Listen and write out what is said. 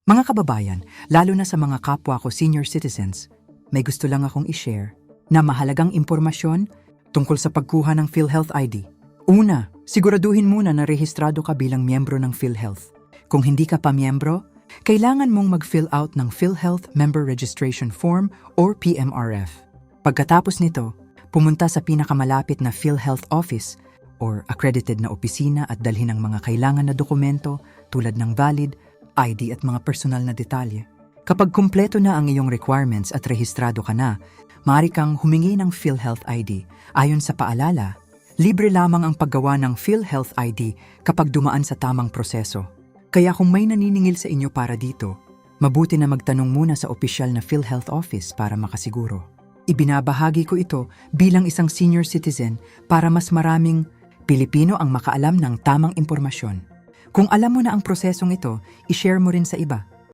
Mga kababayan, lalo na sa mga kapwa ko senior citizens, may gusto lang akong i-share na mahalagang impormasyon tungkol sa pagkuha ng PhilHealth ID. Una, siguraduhin muna na rehistrado ka bilang miyembro ng PhilHealth. Kung hindi ka pa miyembro, kailangan mong mag-fill out ng PhilHealth Member Registration Form or PMRF. Pagkatapos nito, pumunta sa pinakamalapit na PhilHealth office or accredited na opisina at dalhin ang mga kailangan na dokumento tulad ng valid, ID at mga personal na detalye. Kapag kumpleto na ang iyong requirements at rehistrado ka na, maaari kang humingi ng PhilHealth ID. Ayon sa paalala, libre lamang ang paggawa ng PhilHealth ID kapag dumaan sa tamang proseso. Kaya kung may naniningil sa inyo para dito, mabuti na magtanong muna sa opisyal na PhilHealth office para makasiguro. Ibinabahagi ko ito bilang isang senior citizen para mas maraming Pilipino ang makaalam ng tamang impormasyon. Kung alam mo na ang prosesong ito, i-share mo rin sa iba.